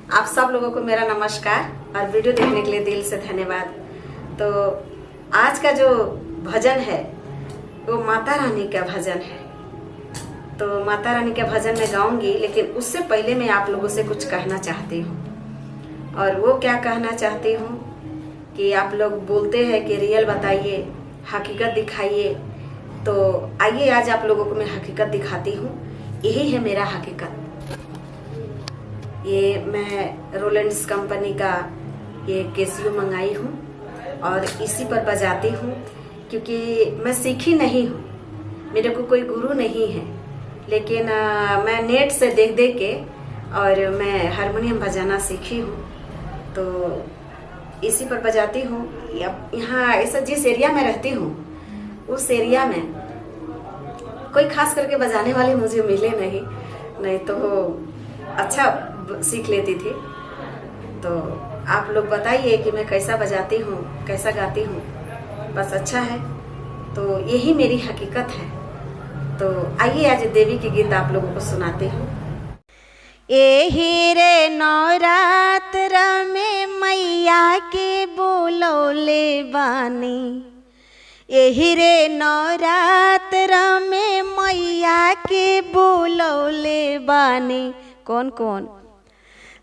आप सब लोगों को मेरा नमस्कार और वीडियो देखने के लिए दिल से धन्यवाद। तो आज का जो भजन है वो माता रानी का भजन है। तो माता रानी का भजन मैं गाऊंगी, लेकिन उससे पहले मैं आप लोगों से कुछ कहना चाहती हूँ। और वो क्या कहना चाहती हूँ कि आप लोग बोलते हैं कि रियल बताइए, हकीकत दिखाइए। तो आइए आज आप लोगों को मैं हकीकत दिखाती हूँ। यही है मेरा हकीकत। ये मैं रोलेंड्स कंपनी का ये कैसियो मंगाई हूँ और इसी पर बजाती हूँ, क्योंकि मैं सीखी नहीं हूँ, मेरे को कोई गुरु नहीं है। लेकिन मैं नेट से देख देख के और मैं हारमोनियम बजाना सीखी हूँ, तो इसी पर बजाती हूँ। यहाँ ऐसा जिस एरिया में रहती हूँ उस एरिया में कोई खास करके बजाने वाले मुझे मिले नहीं तो अच्छा सीख लेती थी। तो आप लोग बताइए कि मैं कैसा बजाती हूँ, कैसा गाती हूँ। बस अच्छा है, तो यही मेरी हकीकत है। तो आइए आज देवी के गीत आप लोगों को सुनाती हूँ। एही रे नवरात्र में मैया के बोलौले बानी, एही रे नवरात्र में मैया के बोलौले बानी। कौन कौन?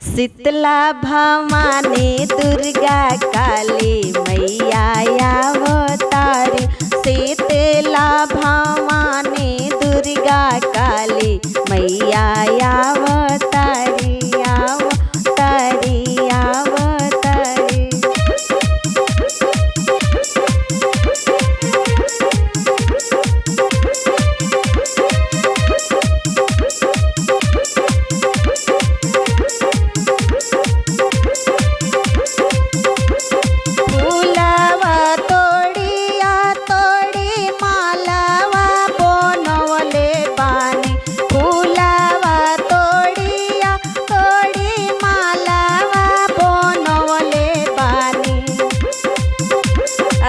शीतला भवानी दुर्गा काली मैया अवतारी, शीतला भवानी दुर्गा काली मैया अवतारी अवतारी अवतारी।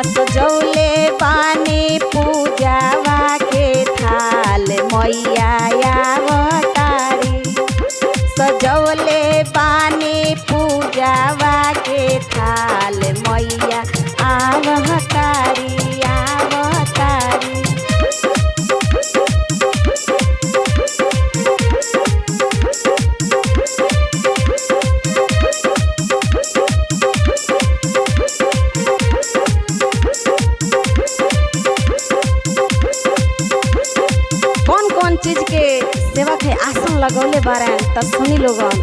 सजौले बानी पूजावा के थाल मैया अवतारी, सजौले बानी पूजावा के थाल मैया अवतारी अवतारी। कौन चीज के सेवक है आसन लगौले बारन त सुनी लोगन।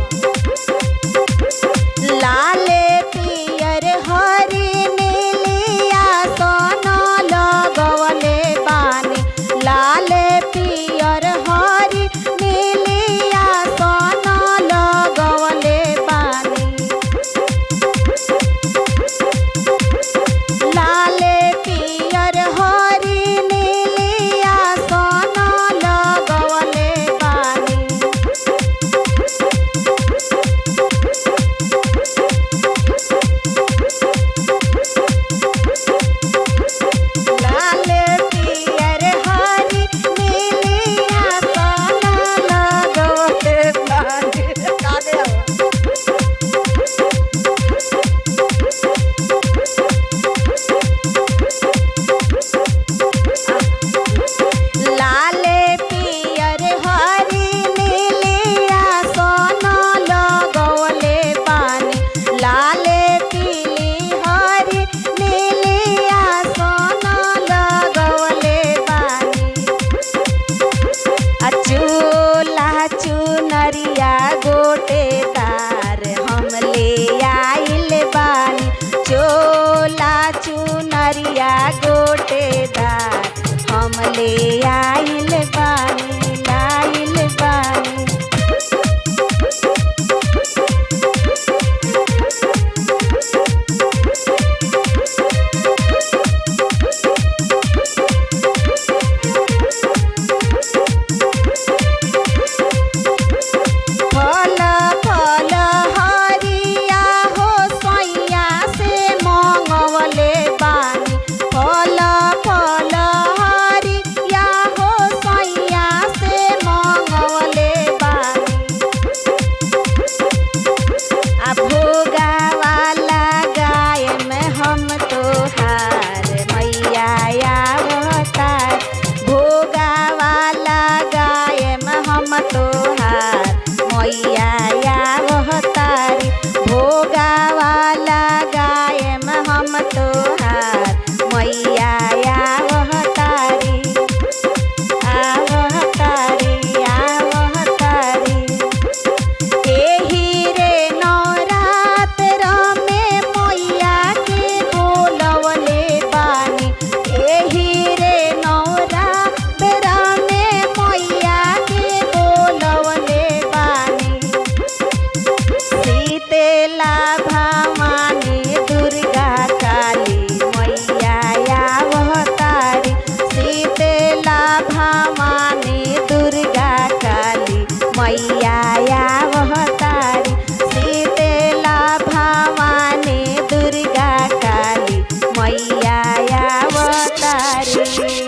लाले पियर हरी नीली आसन लगौले बानी, लाले पियर हरी नीली आसन लगौले बानी, लाले पियर हरी नीली आसन लगौले बानी। तारी